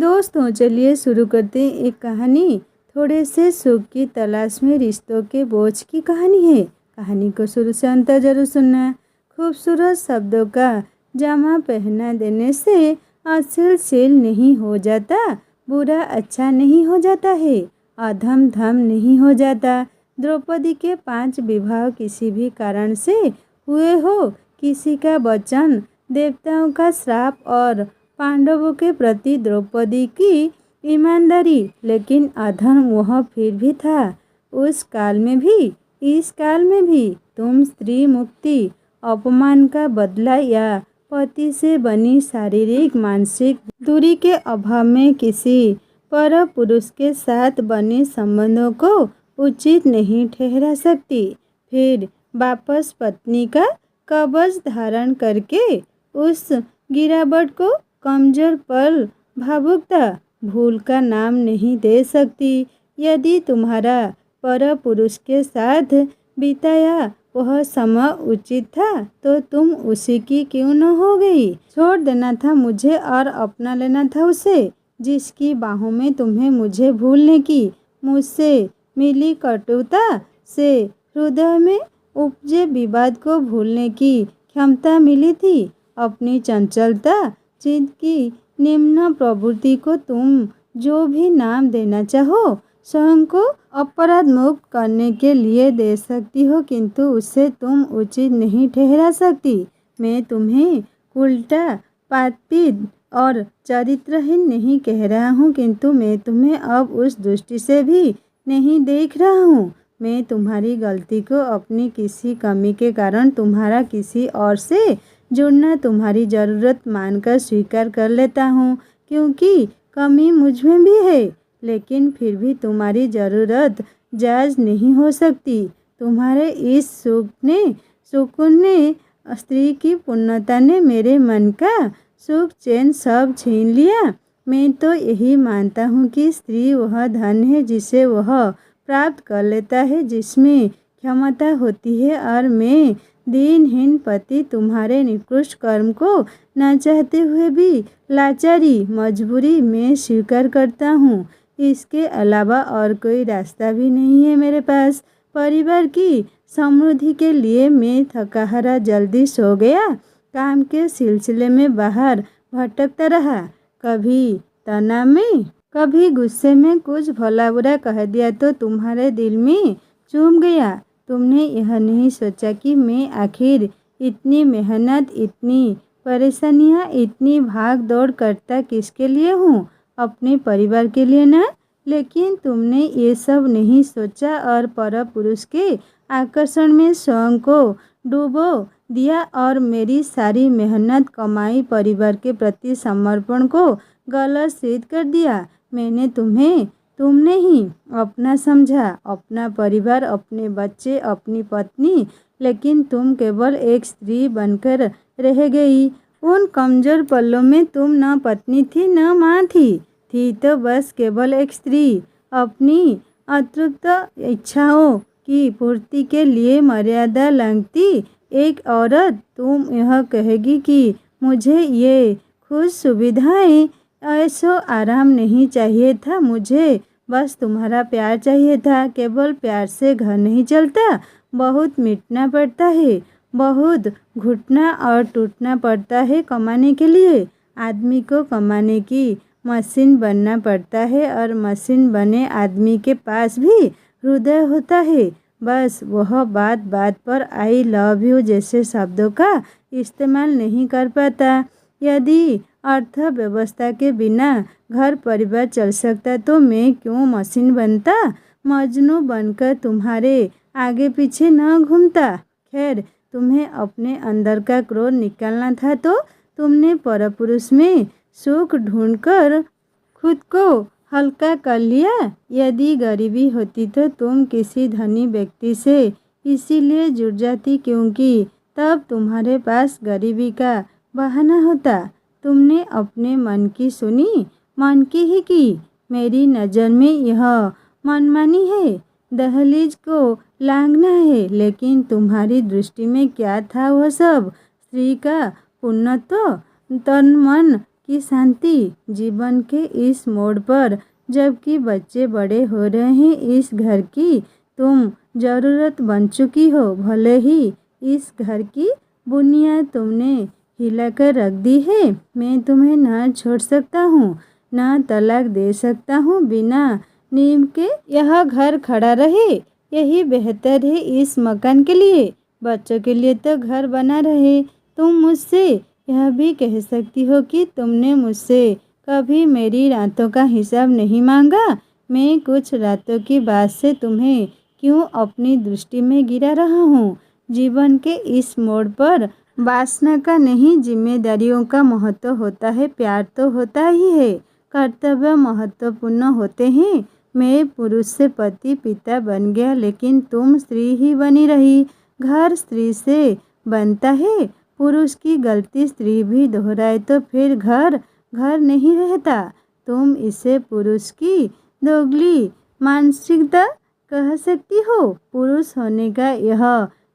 दोस्तों चलिए शुरू करते हैं एक कहानी। थोड़े से सुख की तलाश में रिश्तों के बोझ की कहानी है। कहानी को शुरू से अंत जरूर सुनना। खूबसूरत शब्दों का जामा पहना देने से अश्लील नहीं हो जाता, बुरा अच्छा नहीं हो जाता है, अधम धम नहीं हो जाता। द्रौपदी के 5 विवाह किसी भी कारण से हुए हो, किसी का वचन, देवताओं का श्राप और पांडवों के प्रति द्रौपदी की ईमानदारी, लेकिन अधर्म वह फिर भी था। उस काल में भी, इस काल में भी तुम स्त्री मुक्ति, अपमान का बदला या पति से बनी शारीरिक मानसिक दूरी के अभाव में किसी पर पुरुष के साथ बने संबंधों को उचित नहीं ठहरा सकती। फिर वापस पत्नी का कवच धारण करके उस गिरावट को कमजोर पल भावुकता भूल का नाम नहीं दे सकती। यदि तुम्हारा पर पुरुष के साथ बिताया वह समय उचित था तो तुम उसी की क्यों न हो गई। छोड़ देना था मुझे और अपना लेना था उसे, जिसकी बाहों में तुम्हें मुझे भूलने की, मुझसे मिली कटुता से हृदय में उपजे विवाद को भूलने की क्षमता मिली थी। अपनी चंचलता, चित्त की निम्न प्रवृत्ति को तुम जो भी नाम देना चाहो स्वयं को अपराध मुक्त करने के लिए दे सकती हो, किंतु उसे तुम उचित नहीं ठहरा सकती। मैं तुम्हें उल्टा पापी और चरित्रहीन नहीं कह रहा हूँ, किंतु मैं तुम्हें अब उस दृष्टि से भी नहीं देख रहा हूँ। मैं तुम्हारी गलती को अपनी किसी कमी के कारण तुम्हारा किसी और से जुड़ना तुम्हारी ज़रूरत मानकर स्वीकार कर लेता हूँ, क्योंकि कमी मुझ में भी है, लेकिन फिर भी तुम्हारी ज़रूरत जायज़ नहीं हो सकती। तुम्हारे इस सुकून ने स्त्री की पूर्णता ने मेरे मन का सुख चैन सब छीन लिया। मैं तो यही मानता हूँ कि स्त्री वह धन है जिसे वह प्राप्त कर लेता है, जिसमें क्षमता होती है, और मैं दीनहीन पति तुम्हारे निकृष्ट कर्म को न चाहते हुए भी लाचारी मजबूरी में स्वीकार करता हूँ। इसके अलावा और कोई रास्ता भी नहीं है मेरे पास। परिवार की समृद्धि के लिए मैं थकाहारा जल्दी सो गया, काम के सिलसिले में बाहर भटकता रहा, कभी तनाव में कभी गुस्से में कुछ भला बुरा कह दिया तो तुम्हारे दिल में चूम गया। तुमने यह नहीं सोचा कि मैं आखिर इतनी मेहनत, इतनी परेशानियाँ, इतनी भाग दौड़ करता किसके लिए हूँ? अपने परिवार के लिए ना। लेकिन तुमने ये सब नहीं सोचा और पर पुरुष के आकर्षण में स्वयं को डूबो दिया और मेरी सारी मेहनत, कमाई, परिवार के प्रति समर्पण को गलत सिद्ध कर दिया। मैंने तुमने ही अपना समझा, अपना परिवार, अपने बच्चे, अपनी पत्नी, लेकिन तुम केवल एक स्त्री बनकर रह गई। उन कमजोर पलों में तुम न पत्नी थी न माँ थी तो बस केवल एक स्त्री। अपनी अतृप्त इच्छाओं की पूर्ति के लिए मर्यादा लांघती एक औरत, तुम यह कहेगी कि मुझे ये खुश सुविधाएं, ऐसो आराम नहीं चाहिए था, मुझे बस तुम्हारा प्यार चाहिए था। केवल प्यार से घर नहीं चलता, बहुत मिटना पड़ता है, बहुत घुटना और टूटना पड़ता है कमाने के लिए। आदमी को कमाने की मशीन बनना पड़ता है और मशीन बने आदमी के पास भी हृदय होता है। बस वह बात बात पर आई लव यू जैसे शब्दों का इस्तेमाल नहीं कर पाता। यदि अर्थव्यवस्था के बिना घर परिवार चल सकता तो मैं क्यों मशीन बनता, मजनू बनकर तुम्हारे आगे पीछे न घूमता। खैर, तुम्हें अपने अंदर का क्रोध निकालना था तो तुमने परपुरुष में सुख ढूंढकर खुद को हल्का कर लिया। यदि गरीबी होती तो तुम किसी धनी व्यक्ति से इसीलिए जुड़ जाती क्योंकि तब तुम्हारे पास गरीबी का बहाना होता। तुमने अपने मन की सुनी, मन की ही की। मेरी नज़र में यह मनमानी है, दहलीज को लांघना है, लेकिन तुम्हारी दृष्टि में क्या था वह सब? स्त्री का पूर्णत्व, तन मन की शांति। जीवन के इस मोड़ पर जबकि बच्चे बड़े हो रहे हैं, इस घर की तुम ज़रूरत बन चुकी हो। भले ही इस घर की बुनियाद तुमने हिलाकर रख दी है, मैं तुम्हें न छोड़ सकता हूँ, न तलाक दे सकता हूँ। बिना नींव के यह घर खड़ा रहे, यही बेहतर है इस मकान के लिए। बच्चों के लिए तो घर बना रहे। तुम मुझसे यह भी कह सकती हो कि तुमने मुझसे कभी मेरी रातों का हिसाब नहीं मांगा। मैं कुछ रातों की बात से तुम्हें क्यों अपनी दृष्टि में गिरा रहा हूँ। जीवन के इस मोड़ पर वासना का नहीं, जिम्मेदारियों का महत्व होता है। प्यार तो होता ही है, कर्तव्य महत्वपूर्ण होते हैं। मैं पुरुष से पति पिता बन गया, लेकिन तुम स्त्री ही बनी रही। घर स्त्री से बनता है। पुरुष की गलती स्त्री भी दोहराए तो फिर घर घर नहीं रहता। तुम इसे पुरुष की दोगली मानसिकता कह सकती हो। पुरुष होने का यह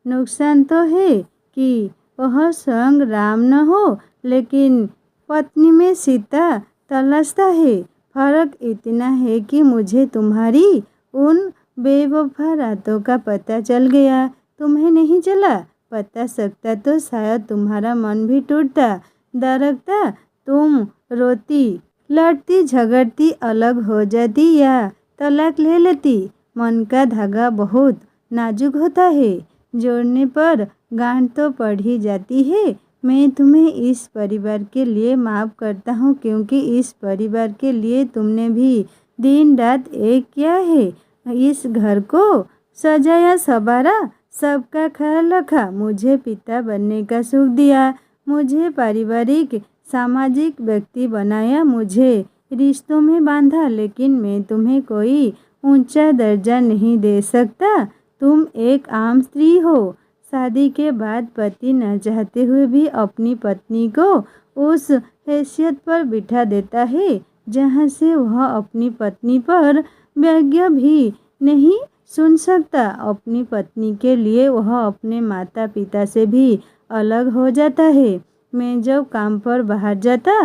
नुकसान तो है कि वह स्वयं राम न हो, लेकिन पत्नी में सीता तलाशता है। फर्क इतना है कि मुझे तुम्हारी उन बेवफा रातों का पता चल गया, तुम्हें नहीं चला। पता सकता तो शायद तुम्हारा मन भी टूटता, दरकता। तुम रोती, लड़ती, झगड़ती, अलग हो जाती या तलाक ले लेती। मन का धागा बहुत नाजुक होता है, जोड़ने पर गांठ तो पड़ ही जाती है। मैं तुम्हें इस परिवार के लिए माफ़ करता हूँ, क्योंकि इस परिवार के लिए तुमने भी दिन रात एक किया है। इस घर को सजाया संवारा, सबका ख्याल रखा, मुझे पिता बनने का सुख दिया, मुझे पारिवारिक सामाजिक व्यक्ति बनाया, मुझे रिश्तों में बांधा। लेकिन मैं तुम्हें कोई ऊंचा दर्जा नहीं दे सकता। तुम एक आम स्त्री हो। शादी के बाद पति न चाहते हुए भी अपनी पत्नी को उस हैसियत पर बिठा देता है जहाँ से वह अपनी पत्नी पर व्यंग्य भी नहीं सुन सकता। अपनी पत्नी के लिए वह अपने माता पिता से भी अलग हो जाता है। मैं जब काम पर बाहर जाता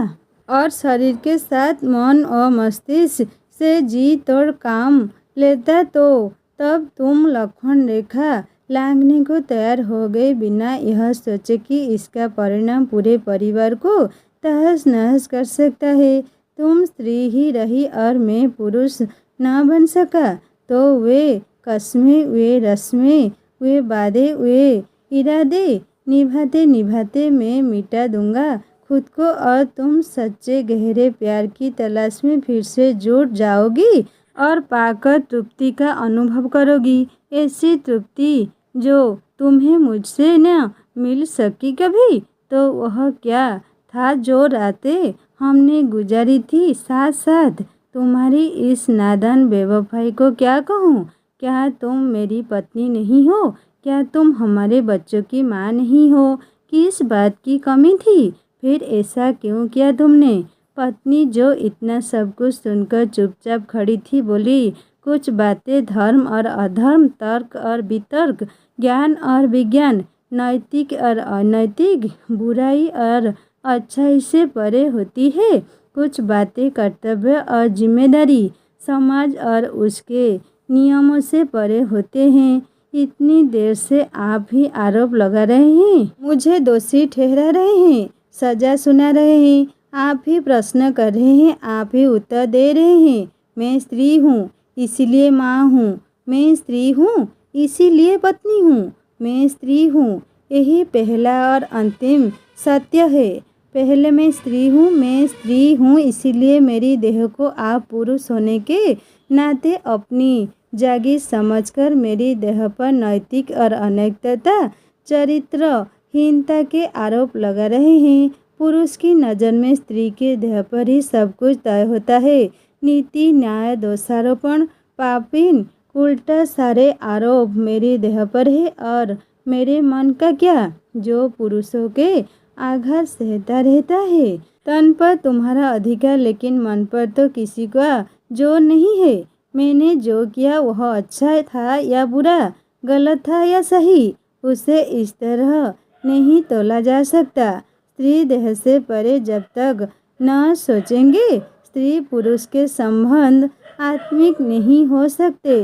और शरीर के साथ मन और मस्तिष्क से जी तोड़ काम लेता, तो तब तुम लक्ष्मण रेखा लांघने को तैयार हो गए, बिना यह सोचे कि इसका परिणाम पूरे परिवार को तहस नहस कर सकता है। तुम स्त्री ही रही और मैं पुरुष न बन सका, तो वे कस्में, वे रस्में, वे वादे, वे इरादे निभाते निभाते मैं मिटा दूंगा खुद को, और तुम सच्चे गहरे प्यार की तलाश में फिर से जुट जाओगी और पाकर तृप्ति का अनुभव करोगी। ऐसी तृप्ति जो तुम्हें मुझसे न मिल सकी कभी। तो वह क्या था जो रातें हमने गुजारी थी साथ साथ। तुम्हारी इस नादान बेवफाई को क्या कहूँ। क्या तुम मेरी पत्नी नहीं हो? क्या तुम हमारे बच्चों की माँ नहीं हो? किस बात की कमी थी? फिर ऐसा क्यों किया तुमने? पत्नी जो इतना सब कुछ सुनकर चुपचाप खड़ी थी, बोली कुछ बातें धर्म और अधर्म, तर्क और वितर्क, ज्ञान और विज्ञान, नैतिक और अनैतिक, बुराई और अच्छाई से परे होती है। कुछ बातें कर्तव्य और जिम्मेदारी, समाज और उसके नियमों से परे होते हैं। इतनी देर से आप ही आरोप लगा रहे हैं, मुझे दोषी ठहरा रहे हैं, सजा सुना रहे हैं, आप ही प्रश्न कर रहे हैं, आप ही उत्तर दे रहे हैं। मैं स्त्री हूँ इसीलिए माँ हूँ, मैं स्त्री हूँ इसीलिए पत्नी हूँ, मैं स्त्री हूँ, यही पहला और अंतिम सत्य है। पहले मैं स्त्री हूँ इसीलिए मेरी देह को आप पुरुष होने के नाते अपनी जागीर समझकर मेरी देह पर नैतिक और अनैतिकता, चरित्रहीनता के आरोप लगा रहे हैं। पुरुष की नज़र में स्त्री के देह पर ही सब कुछ तय होता है। नीति, न्याय, दोषारोपण, पापीन, उल्टा सारे आरोप मेरे देह पर है। और मेरे मन का क्या, जो पुरुषों के आघात सहता रहता है। तन पर तुम्हारा अधिकार, लेकिन मन पर तो किसी का जोर नहीं है। मैंने जो किया वह अच्छा था या बुरा, गलत था या सही, उसे इस तरह नहीं तोला जा सकता। स्त्री देह से परे जब तक न सोचेंगे, स्त्री पुरुष के संबंध आत्मिक नहीं हो सकते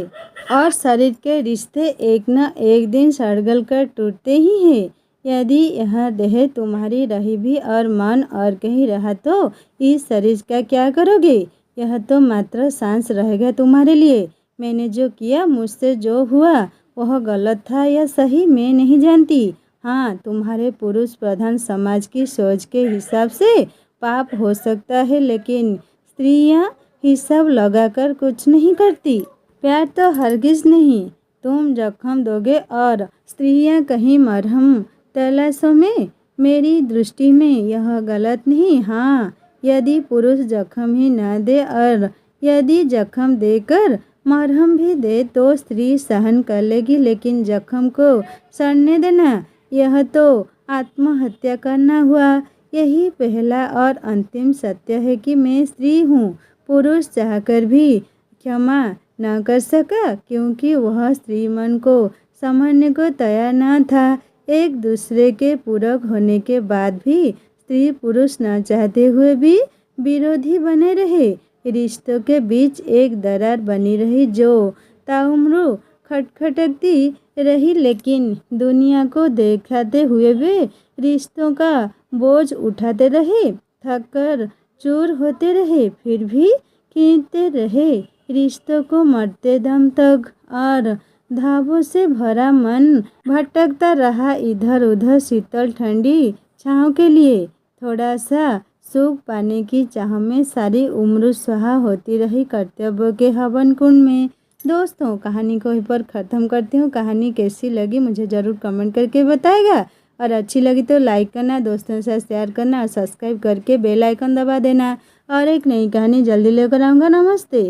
और शरीर के रिश्ते एक न एक दिन सड़गल कर टूटते ही हैं। यदि यह देह तुम्हारी रही भी और मन और कहीं रहा तो इस शरीर का क्या करोगे? यह तो मात्र सांस रहेगा तुम्हारे लिए। मैंने जो किया, मुझसे जो हुआ वह गलत था या सही, मैं नहीं जानती। हाँ, तुम्हारे पुरुष प्रधान समाज की सोच के हिसाब से पाप हो सकता है, लेकिन स्त्रियां हिसाब लगाकर कुछ नहीं करती। प्यार तो हरगिज नहीं। तुम जख्म दोगे और स्त्रियां कहीं मरहम तलाशों में। मेरी दृष्टि में यह गलत नहीं। हाँ, यदि पुरुष जख्म ही न दे और यदि जख्म देकर मरहम भी दे तो स्त्री सहन कर लेगी, लेकिन जख्म को सड़ने देना, यह तो आत्महत्या करना हुआ। यही पहला और अंतिम सत्य है कि मैं स्त्री हूँ। पुरुष चाहकर भी क्षमा न कर सका क्योंकि वह स्त्री मन को समझने को तैयार न था। एक दूसरे के पूरक होने के बाद भी स्त्री पुरुष न चाहते हुए भी विरोधी बने रहे। रिश्तों के बीच एक दरार बनी रही जो ताउम्र खटखटती रही, लेकिन दुनिया को दिखाते हुए वे रिश्तों का बोझ उठाते रहे, थक कर चूर होते रहे, फिर भी खींचते रहे रिश्तों को मरते दम तक। और धावों से भरा मन भटकता रहा इधर उधर शीतल ठंडी छाँव के लिए। थोड़ा सा सुख पाने की चाह में सारी उम्र सुहा होती रही कर्तव्य के हवन कुंड में। दोस्तों, कहानी को यहीं पर ख़त्म करती हूँ। कहानी कैसी लगी मुझे ज़रूर कमेंट करके बताएगा और अच्छी लगी तो लाइक करना, दोस्तों से शेयर करना और सब्सक्राइब करके बेल आइकन दबा देना। और एक नई कहानी जल्दी लेकर आऊँगा। नमस्ते।